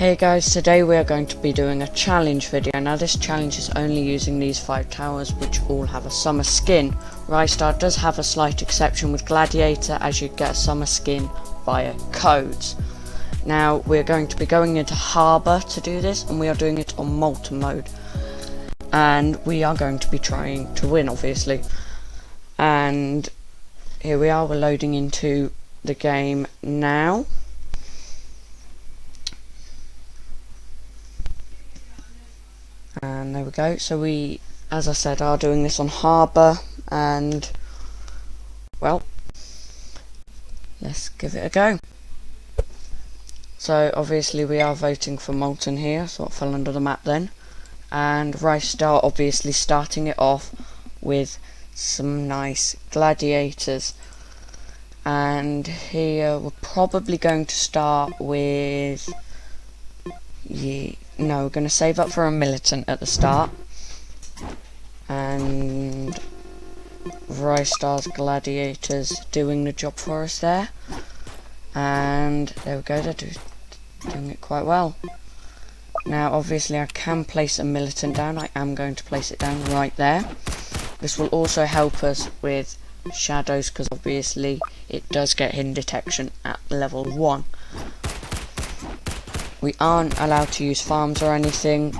Hey guys, today we are going to be doing a challenge video. Now this challenge is only using these 5 towers which all have a summer skin. Rystar does have a slight exception with Gladiator, as you get a summer skin via codes. Now we're going to be going into Harbour to do this, and we are doing it on Molten mode. And we are going to be trying to win, obviously. And here we are, we're loading into the game now. And there we go. So we, as I said, are doing this on Harbour, and well, let's give it a go. So obviously we are voting for Molten here, so it fell under the map then. And Rystar obviously starting it off with some nice gladiators. And here we're probably going to start with no, we're going to save up for a militant at the start, and Rystar's gladiators doing the job for us there, and there we go, they're doing it quite well. Now obviously I can place a militant down. I am going to place it down right there. This will also help us with shadows, because obviously it does get hidden detection at level 1. We aren't allowed to use farms or anything,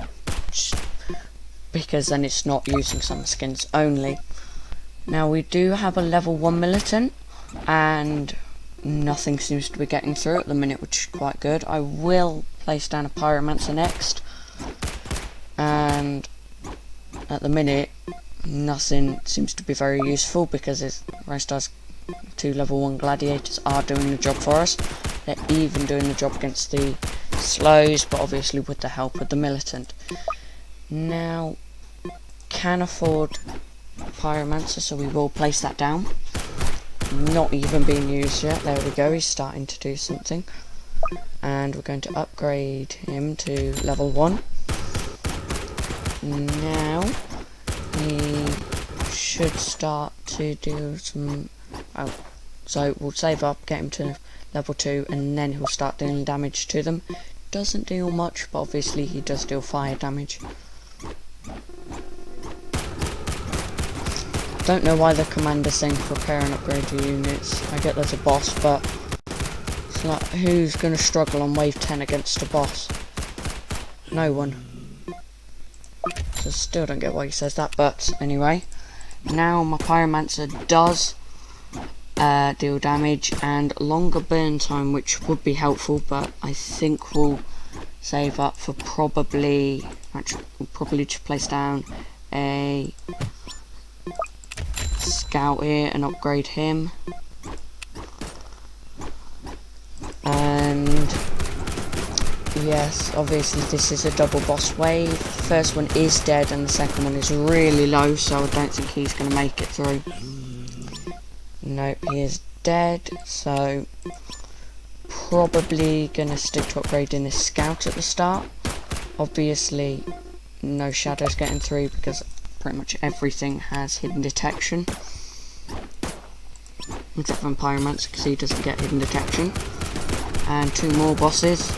because then it's not using summer skins only. Now we do have a level 1 militant, and nothing seems to be getting through at the minute, which is quite good. I will place down a pyromancer next, and at the minute nothing seems to be very useful, because Rystar's 2 level 1 gladiators are doing the job for us. They're even doing the job against the slows, but obviously with the help of the militant. Now can afford pyromancer, so we will place that down. Not even being used yet. There we go, he's starting to do something, and we're going to upgrade him to level 1. Now he should start to do some so we'll save up, get him to level 2, and then he'll start dealing damage to them. Doesn't deal much, but obviously he does deal fire damage. Don't know why the commander's saying prepare and upgrade your units. I get there's a boss, but it's like, who's going to struggle on wave 10 against a boss? No one. So still don't get why he says that, but anyway. Now my pyromancer does deal damage and longer burn time, which would be helpful, but I think we'll save up for probably, actually we'll probably just place down a scout here and upgrade him. And yes, obviously this is a double boss wave. The first one is dead and the second one is really low, so I don't think he's going to make it through. Nope, he is dead, so probably gonna stick to upgrading this scout at the start. Obviously no shadows getting through, because pretty much everything has hidden detection, except for pyromancer, because he doesn't get hidden detection. And 2 more bosses,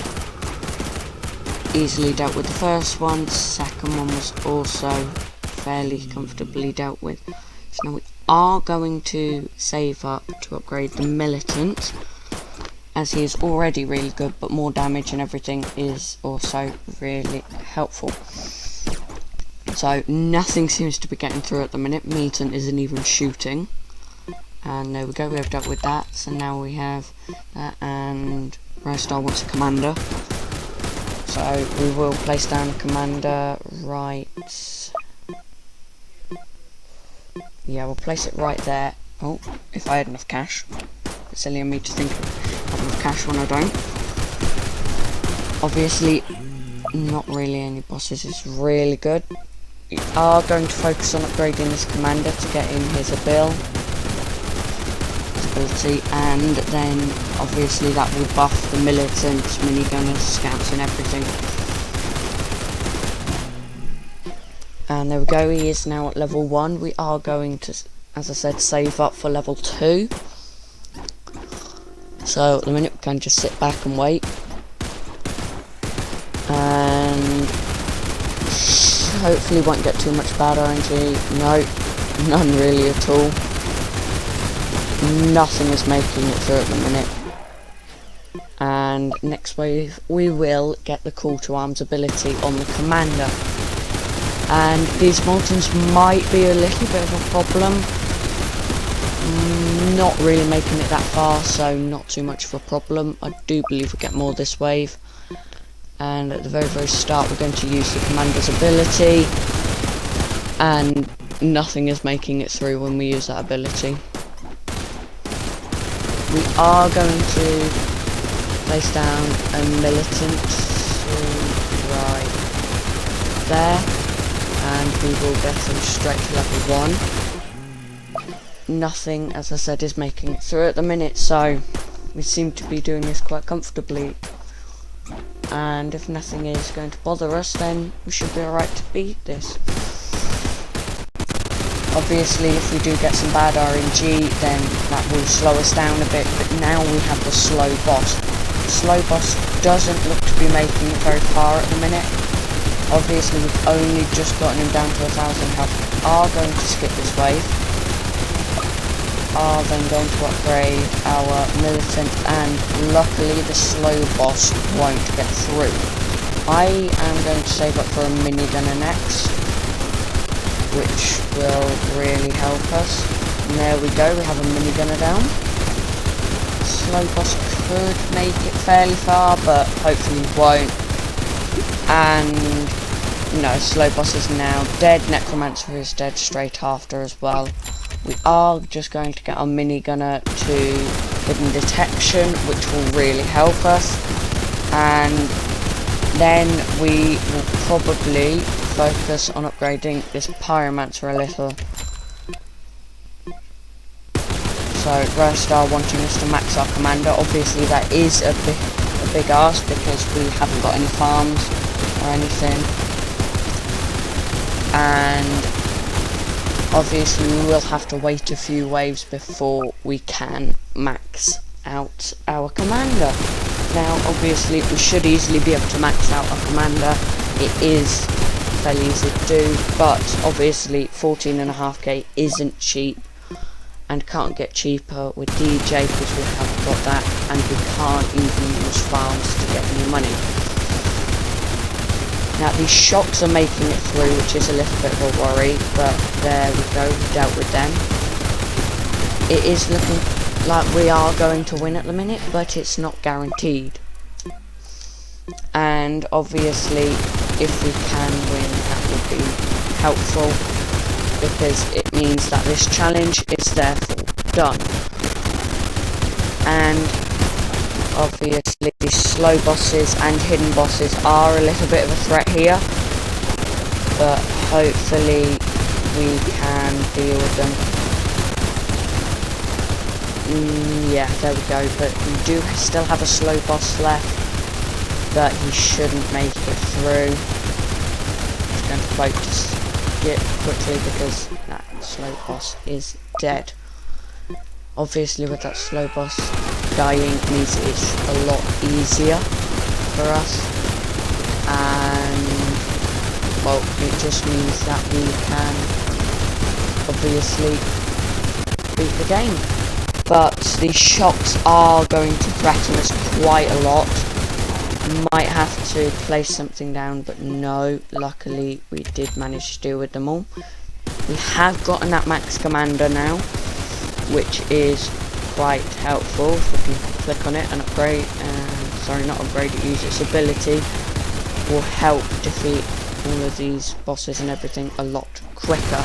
easily dealt with the first one. Second one was also fairly comfortably dealt with. So now we are going to save up to upgrade the militant, as he is already really good, but more damage and everything is also really helpful. So nothing seems to be getting through at the minute. Militant isn't even shooting, and there we go, we have dealt with that. So now we have that, and Rystar wants a commander, so we will place down a commander right. Yeah, we'll place it right there. Oh, if I had enough cash. It's silly of me to think I have enough cash when I don't. Obviously, not really any bosses. It's really good. We are going to focus on upgrading this commander to get in his ability, and then obviously that will buff the militants, minigunners, scouts and everything. And there we go, he is now at level 1. We are going to, as I said, save up for level 2. So at the minute we can just sit back and wait. And hopefully won't get too much bad RNG. No, none really at all. Nothing is making it through at the minute. And next wave we will get the call to arms ability on the commander. And these Moltons might be a little bit of a problem. Not really making it that far, so not too much of a problem. I do believe we'll get more this wave. And at the very start we're going to use the commander's ability, and nothing is making it through when we use that ability. We are going to place down a militant right there, and we will get him straight to level 1. Nothing, as I said, is making it through at the minute, so we seem to be doing this quite comfortably. And if nothing is going to bother us, then we should be alright to beat this. Obviously, if we do get some bad RNG, then that will slow us down a bit, but now we have the slow boss. The slow boss doesn't look to be making it very far at the minute. Obviously, we've only just gotten him down to 1,000 health. We are going to skip this wave. Are then going to upgrade our militant, and luckily the slow boss won't get through. I am going to save up for a minigunner next, which will really help us. And there we go, we have a minigunner down. Slow boss could make it fairly far, but hopefully won't. And no, slow boss is now dead. Necromancer is dead straight after as well. We are just going to get our minigunner to hidden detection, which will really help us. And then we will probably focus on upgrading this pyromancer a little. So Rostar wanting us to max our commander. Obviously that is a big ask because we haven't got any farms or anything. And obviously we will have to wait a few waves before we can max out our commander. Now obviously we should easily be able to max out our commander. It is fairly easy to do, but obviously 14.5k isn't cheap, and can't get cheaper with DJ because we haven't got that, and we can't even use farms to get any money. Now these shocks are making it through, which is a little bit of a worry, but there we go, we dealt with them. It is looking like we are going to win at the minute, but it's not guaranteed. And obviously if we can win, that would be helpful, because it means that this challenge is therefore done. And obviously these slow bosses and hidden bosses are a little bit of a threat here, but hopefully we can deal with them. Yeah, there we go, but we do still have a slow boss left, but he shouldn't make it through. Just going to float to skip quickly because that slow boss is dead. Obviously with that slow boss dying means it's a lot easier for us, and well, it just means that we can obviously beat the game. But these shocks are going to threaten us quite a lot. Might have to place something down, but no, luckily we did manage to deal with them all. We have gotten that max commander now, which is quite helpful. If we can click on it and upgrade, sorry, not upgrade it, use its ability, will help defeat all of these bosses and everything a lot quicker.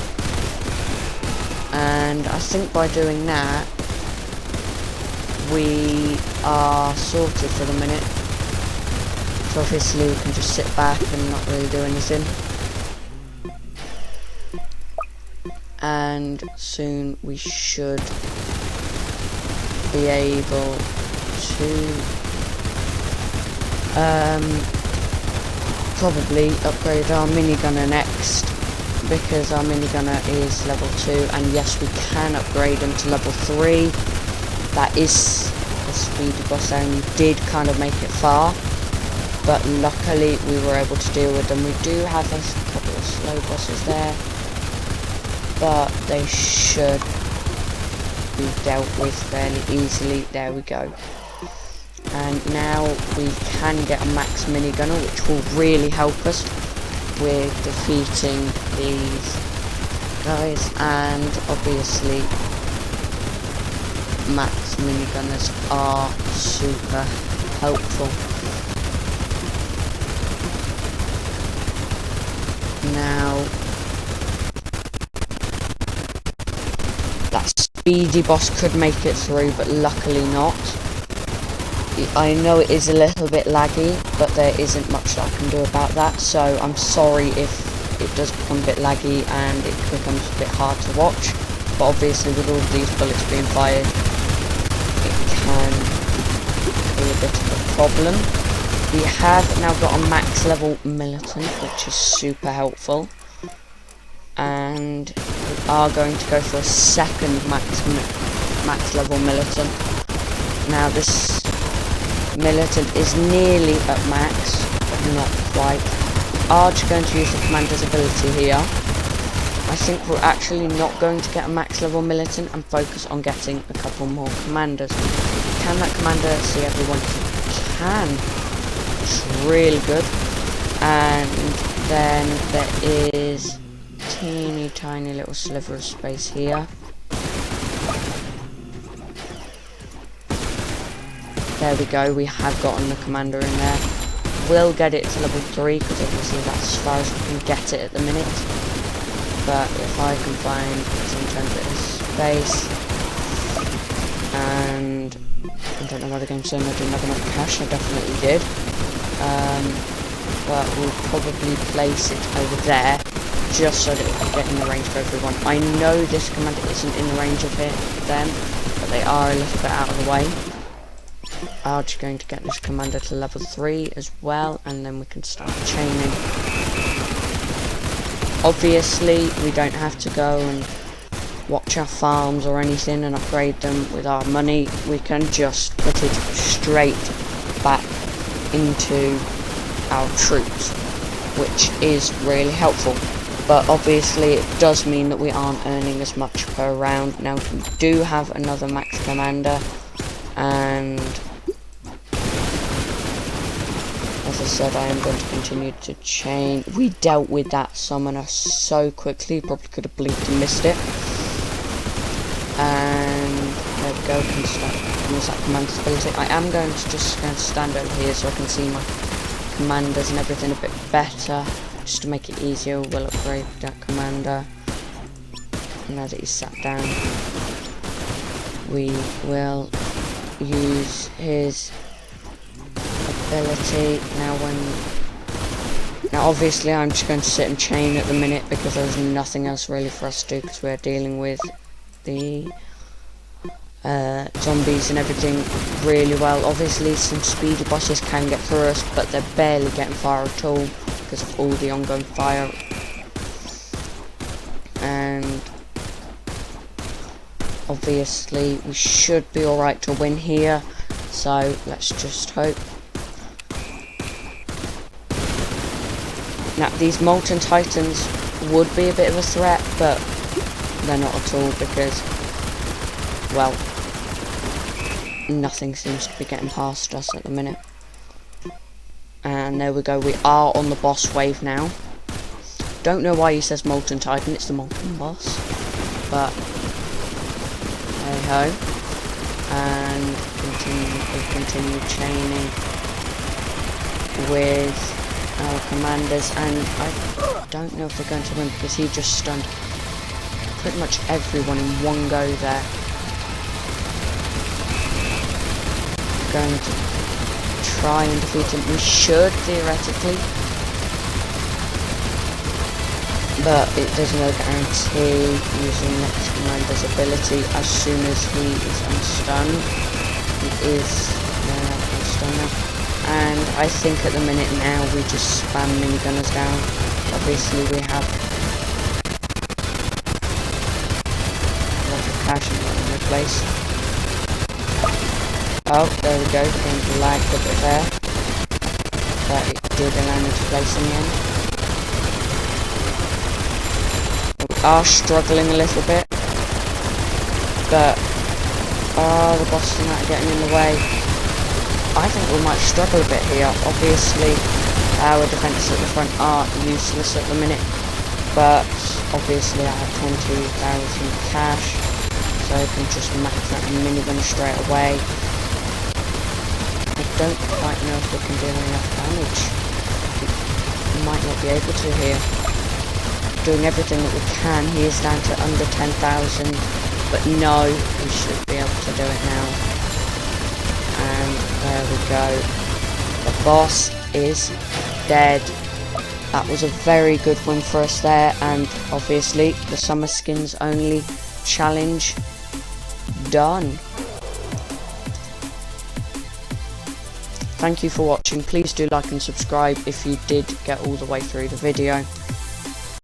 And I think by doing that, we are sorted for the minute. So obviously we can just sit back and not really do anything. And soon we should be able to probably upgrade our minigunner next, because our minigunner is level 2, and yes, we can upgrade him to level 3. That is a speedy boss, and we did kind of make it far. but luckily we were able to deal with them. We do have a couple of slow bosses there, but they should be dealt with fairly easily. There we go. And now we can get a max minigunner, which will really help us with defeating these guys. And obviously max minigunners are super helpful. Now that speedy boss could make it through, but luckily not. I know it is a little bit laggy, but there isn't much that I can do about that, so I'm sorry if it does become a bit laggy and it becomes a bit hard to watch, but obviously with all of these bullets being fired, it can be a bit of a problem. We have now got a max level militant, which is super helpful, and we are going to go for a second max level militant. Now this militant is nearly at max, but not quite. Are just going to use the commander's ability here. I think we're actually not going to get a max level militant and focus on getting a couple more commanders. Can that commander see everyone? He can. It's really good. And then there is a teeny tiny little sliver of space here. There we go, we have gotten the commander in there. We'll get it to level 3, because obviously that's as far as we can get it at the minute. But if I can find some bit of space, and I don't know why the game's saying I didn't have enough cash, I definitely did. But we'll probably place it over there, just so that it can get in the range of everyone. I know this commander isn't in the range of them, but they are a little bit out of the way. I'm just going to get this commander to level 3 as well, and then we can start chaining. Obviously, we don't have to go and watch our farms or anything and upgrade them with our money. We can just put it straight back into our troops, which is really helpful. But obviously, it does mean that we aren't earning as much per round. Now, we do have another max commander, and as I said, I am going to continue to chain. We dealt with that summoner so quickly, probably could have blinked and missed it. And there we go, can start use that commander's ability. I am going to just stand over here so I can see my commanders and everything a bit better. Just to make it easier, we'll upgrade that commander. Now that he's sat down, we will use his ability. Now obviously I'm just going to sit and chain at the minute, because there's nothing else really for us to do, because we're dealing with the zombies and everything really well. Obviously some speedy bosses can get through us, but they're barely getting far at all because of all the ongoing fire. And obviously we should be alright to win here, so let's just hope. Now these Molten Titans would be a bit of a threat, but they're not at all, because, well, nothing seems to be getting past us at the minute. And there we go, we are on the boss wave now. Don't know why he says Molten Titan, it's the Molten Boss, but hey ho. And we continue chaining with our commanders, and I don't know if we're going to win, because he just stunned pretty much everyone in one go there. Going to try and defeat him. We should, theoretically, but it does no guarantee using next commander's ability. As soon as he is unstunned, he is unstunned now. And I think at the minute now we just spam minigunners down. Obviously we have a lot of cash in the place. Oh, there we go, things lagged a bit there. but it did allow me to place in the end. We are struggling a little bit, but the Boston are getting in the way. I think we might struggle a bit here. Obviously, our defences at the front are useless at the minute, but obviously I have 20,000 cash, so I can just max out a minigun straight away. I don't quite know if we can do enough damage. We might not be able to here. Doing everything that we can. He is down to under 10,000, but no, we should be able to do it now. And there we go. The boss is dead. That was a very good win for us there, and obviously the summer skins only challenge done. Thank you for watching. Please do like and subscribe if you did get all the way through the video.